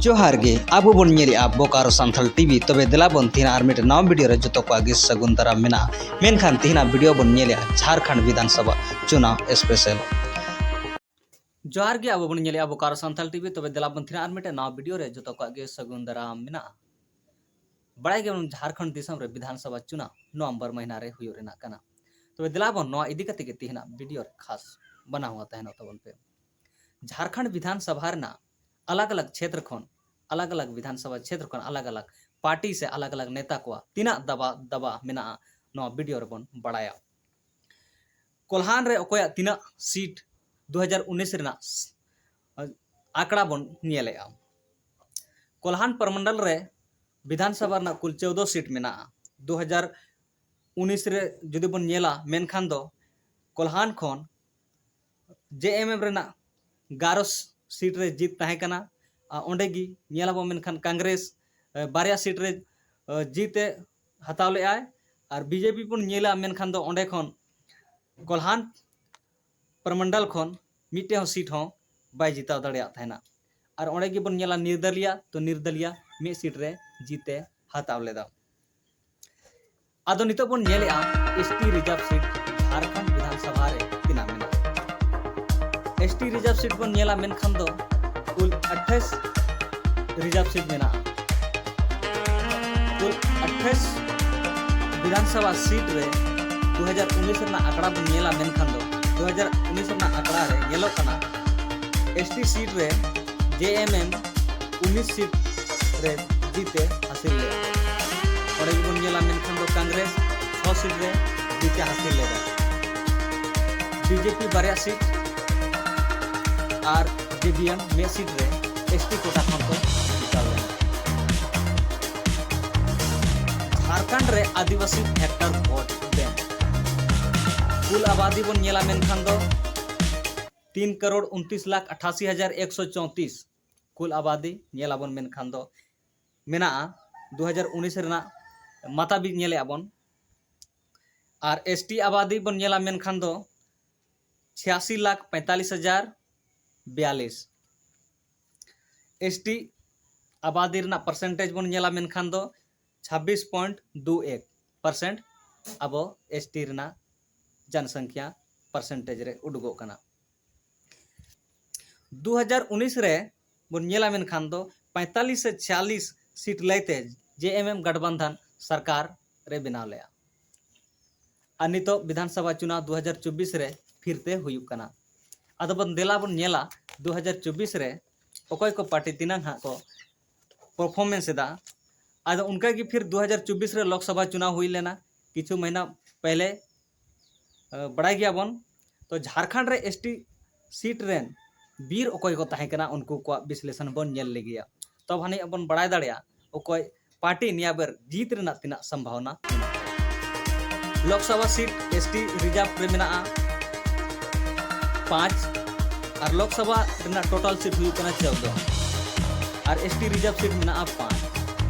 जोहार गे आबो बन नेलिया बोकारो सांथाल टीवी तबे देला बन तिना आर मिटे नवा वीडियो रे जतो को आगे सगुन दाराम मेना मेनखान तिना वीडियो बन नेलिया झारखंड विधानसभा चुनाव स्पेशल। जोहार गे आबो बन नेलिया बोकारो सांथाल टीवी तबे देला बन तिना आर मिटे नवा वीडियो रे जतो को आगे सगुन दाराम मेना बड़ाई गे झारखंड दिसम रे विधानसभा चुनाव नवंबर महीना रे हुयो रेना कना तबे देला बन नवा इदी कते के तिना वीडियो रे खास बना हुआ तहनो तबन पे झारखंड विधानसभा रे अलग अलग क्षेत्र खन अलग अलग विधानसभा क्षेत्र खन अलग अलग पार्टी से अलग अलग नेता को तीना दबा दबा मेना नो वीडियो रे बन बड़ाया कोल्हान रे ओकोया तीना सीट 2019 रेना आंकड़ा बन नेलेआ कोल्हान प्रमंडल रे विधानसभा रे कुल 14 सीट मेना 2019 रे जुदी बन नेला मेनखान दो कोल्हान खन जेएमएम रेना 11 सीट रे जीत ताहे कना ओंडेगी नेलाबो मेनखान कांग्रेस बारिया सीट रे जीते हताव ले आय और बीजेपी पुन नेला मेनखान दो ओंडे खन कोल्हान प्रमंडल खन मिटे हो सीट हो बाय जिताव दड़िया थाना और ओंडेगी बन नेला निर्दलिया तो निर्दलिया मी सीट रे जीते हताव लेदा आदो नितो बन नेलेआ एसटी रिजर्व सीट झारखंड विधानसभा रे तिना मेना एसटी रिजर्व सीट बन नेला मेनखान दो कुल 28 रिजर्व सीट मेना कुल 28 विधानसभा सीट रे 2019 रे आंकड़ा बन नेला मेनखान दो 2019 रे आंकड़ा रे नेलो कना एसटी सीट रे जेएमएम 19 सीट रे जीते हासिल ले और बन नेला मेनखान दो कांग्रेस 6 सीट रे जीते हासिल लेदा बीजेपी बारिया सीट और जेबीएम में सीट रे एसटी कोटा खन को जिताव लेना झारखंड रे आदिवासी फैक्टर वोट बैंक कुल आबादी बन नेला मेनखान दो 3,29,88,134 कुल आबादी नेला बन मेनखान दो मेना 2019 रेना माता भी नेले आबन और एसटी आबादी बन नेला मेनखान दो 86,45,042 एसटी आबादी रना परसेंटेज बन नेला मेनखान दो 26.21% अब एसटी रना जनसंख्या परसेंटेज रे उडुगो कना 2019 रे बन नेला मेनखान दो 45 से 46 सीट लेते जेएमएम गठबंधन सरकार रे बनाव लेया आ नितो विधानसभा चुनाव 2024 रे फिरते हुयुक कना अदो बन देला बन नेला 2024 रे ओकोय को पार्टी तिनांग हा को परफॉर्मेंस दा आदो उनका की फिर 2024 रे लोकसभा चुनाव हुई लेना किछु महीना पहले बड़ा गया बन तो झारखंड रे एसटी सीट रेन वीर ओकोय को ताहे कना उनको को विश्लेषण बन नेल ले गया तब हानि अपन बड़ाय दाड़िया ओकोय पार्टी निया बेर जीत रेना तिना संभावना लोकसभा सीट एसटी रिजर्व रे मेना 5 और लोकसभा रेना टोटल सीट हुई कना 14 और एसटी रिजर्व सीट मेना 5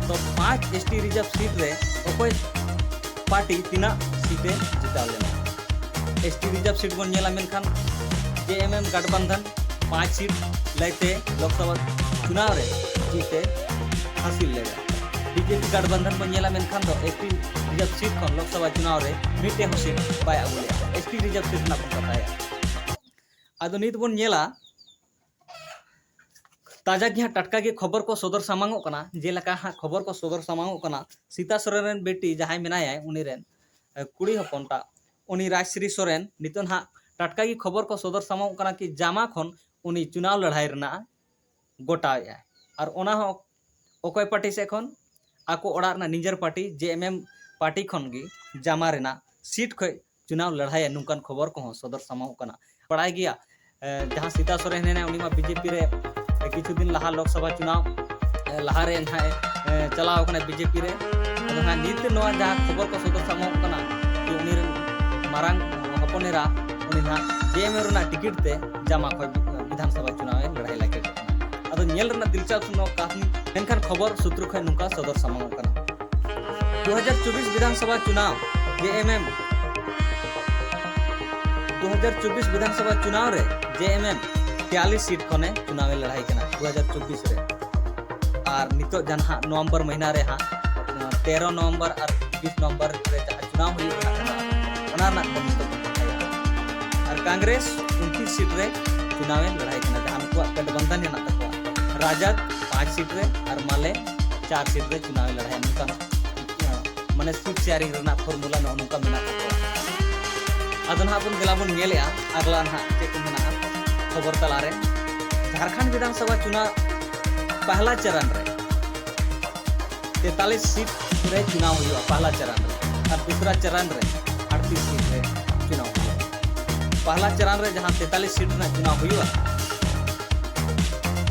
तो 5 एसटी रिजर्व सीट रे ओकोय पार्टी तिना सीटे जिताव लेना एसटी रिजर्व सीट बन नेला मेनखान जेएमएम गठबंधन 5 सीट लेते लोकसभा चुनाव रे जीते हासिल लेगा बीजेपी गठबंधन बन नेला मेनखान दो एसटी रिजर्व सीट खन लोकसभा चुनाव रे मिटे हो सीट बाय आगुले एसटी रिजर्व सीट ना बताया आदो नित बन नेला ताजा गिहा टटका के खबर को सदर सामांगो कना जेलका हा खबर को सदर सामांगो कना सीता सोरेन रेन बेटी जहाय मेनाय उनी रेन कुड़ी हपनटा उनी राजश्री सोरेन नितन हा टटका की खबर को सदर सामांगो कना कि जामा खन उनी चुनाव लड़ाई रना गोटाया और ओना हो ओकोय पार्टी से खन आको ओड़ा रना निजर पार्टी जेएमएम पार्टी खन गी जामा रेना सीट खय चुनाव लड़ाई नुकन खबर को सदर सामांगो कना बड़ाय गया जहाँ सीता सोरेन है उनी मा बीजेपी रे किछु दिन लहा लोकसभा चुनाव लहा रे ना चलाव कना बीजेपी रे अदो हा नित नवा जहाँ खबर को सदर सामांगो कना कि उनी रे मारांग हपनेरा उनी ना जेएमएम रेना टिकट ते जामा खय विधानसभा चुनाव लड़ाई लागे अदो नेल रेना दिलचस्प नो कहानी मेनखान खबर सूत्र खय नुका सदर सामांगो कना 2024 विधानसभा चुनाव जेएमएम 2024 विधानसभा चुनाव रे जेएमएम 43 सीट खने चुनाव लड़ाई कना 2024 रे और नितो जहाँ नवंबर महीना रे हाँ 13 नवंबर और 20 नवंबर रे जहाँ चुनाव हुई और कांग्रेस 29 सीट रे चुनाव लड़ाई करना जहाँ गठबंधन है तक राजद 5 सीट रे और माले 4 सीट रे चुनाव लड़ाई उनका माने सीट शेयरिंग रना फॉर्मूला न उनका मेना अदन हाँ बन गेला बन नेले अगला ना चेक मेना खबर तलारे झारखंड विधानसभा चुनाव पहला चरण रे 43 सीट रे चुनाव हुआ पहला चरण रे और दूसरा चरण रे 38 सीट रे चुनाव हुआ पहला चरण रे जहाँ 43 सीट रे चुनाव हुआ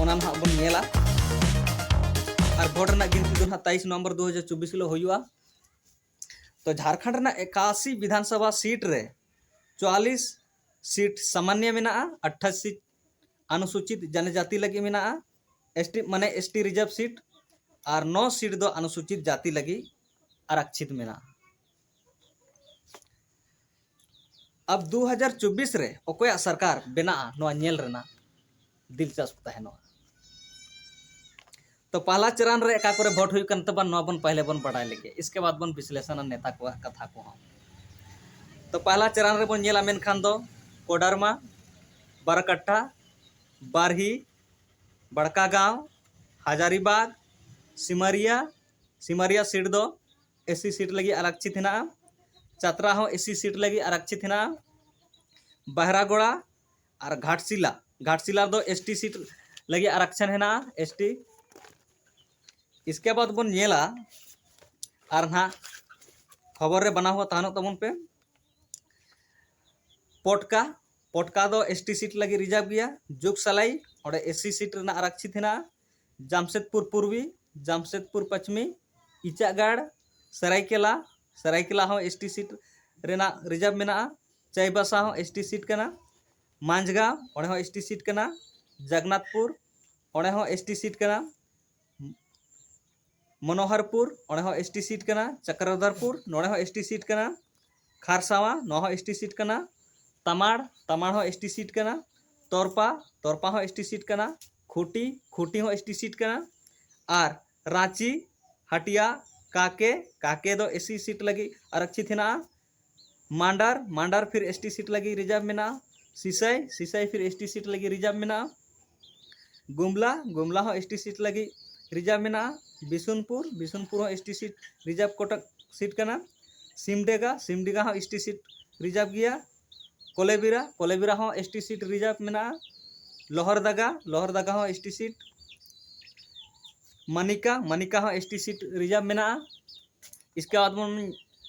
ओना ना बन नेला और वोट ना गिनती दो 23 नवंबर 2024 लो हुआ तो झारखंड ना 81 विधानसभा सीट रे 44 सीट सामान्य मेना 28 सीट अनुसूचित जनजाति लगी मेना एसटी माने एसटी रिजर्व सीट और 9 सीट दो अनुसूचित जाति लगी आरक्षित मेना। अब 2024 रे ओकोया सरकार बेना नोआ नेल रेना दिलचस्प तहनो तो पहला चरण रे का करे वोट हुई कन तबन नोआ बन पहले बन बढ़ाई लेके इसके बाद बन विश्लेषण नेता को कथा को हम तो पहला चरण रे बन नेला मेनखान दो कोडरमा बरकट्टा बारही बड़का गांव हजारीबाग सिमरिया सीट दो एसी सीट लगी आरक्षित है चतरा हो एसी सीट लगी आरक्षित है बहरागोड़ा और घाटशिला दो एसटी सीट लगी आरक्षण है एसटी इसके बाद बन नेला और ना खबर रे बना हुआ तहनो तमन पे पोटका दो एसटी सीट लगी रिजर्व गया जुगसलाई और एससी सीट रेना आरक्षित है जामशेदपुर पूर्वी जामशेदपुर पश्चिमी इचागढ़ सरायकेला हो एसटी सीट रेना रिजर्व मेना चाईबासा हो एसटी सीट कना मांझगांव और हो एसटी सीट कना जगन्नाथपुर और हो एसटी सीट कना मनोहरपुर और हो एसटी सीट कना चक्रधरपुर नोड़े हो एसटी सीट कना खारसावा नौ हो एसटी सीट कना तमाड़ हो एसटी सीट कना तोरपा हो एसटी सीट कना खूटी हो एसटी सीट कना और रांची हटिया काके दो एससी सीट लगी आरक्षित है मांडर फिर एसटी सीट लगी रिजर्व में सिसई फिर एसटी सीट लगी रिजर्व में गुमला हो एसटी सीट लगी रिजर्व में बिशुनपुर हो ST seat reserve Kotak seat कना सिमडेगा हो एसटी सीट रिजर्व गया कोलेबिरा हो एसटी सीट रिजर्व में लोहरदगा हो एसटी सीट मनिका हो एसटी सीट रिजर्व में इसके बाद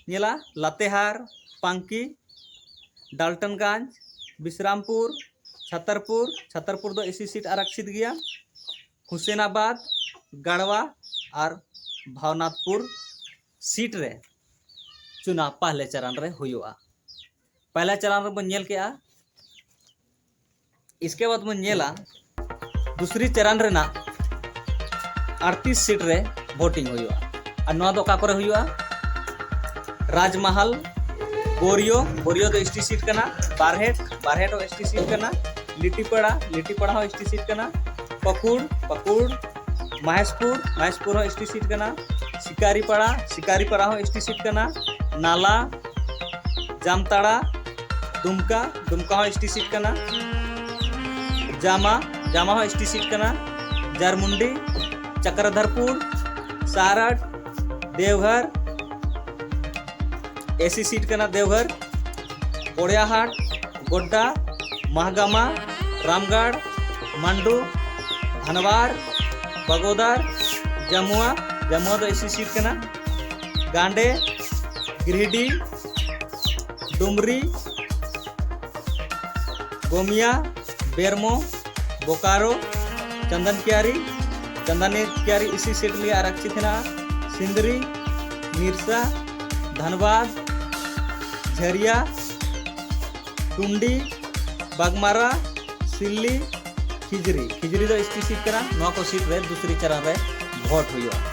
नेला लातेहार पांकी डाल्टनगंज विश्रामपुर छतरपुर दो एससी सीट आरक्षित गया हुसैनाबाद गढ़वा और भावनाथपुर सीट रे चुनाव पहले चरण रे हुआ पहला चरण रे बन नेल के इसके बाद बन नेला दूसरी चरण रे ना 38 सीट रे वोटिंग हुआ और नवा दो का करे हुआ राजमहल बोरियो दो एसटी सीट कना बारहेट हो एसटी सीट कना लिट्टीपड़ा हो एसटी सीट कना पकुड़ महेशपुर हो एसटी सीट कना शिकारीपड़ा हो एसटी सीट कना नाला जामताड़ा दुमका हो एसटी सीट कना जामा हो एसटी सीट कना जारमुंडी चक्रधरपुर सारठ देवघर एसी सीट कना देवघर ओड़ियाहाट गोड्डा महागामा रामगढ़ मंडू धनबाद बगोदर जमुआ दो एसी सीट कना गांडे गिरिडीह डुमरी गोमिया बेरमो बोकारो चंदन कियारी इसी सीट लिए आरक्षित है सिंदरी मिर्सा धनबाद झरिया टुंडी बागमारा सिल्ली खिजरी दो एसटी सीट कना नौ को सीट रे दूसरी चरण रे वोट हुआ।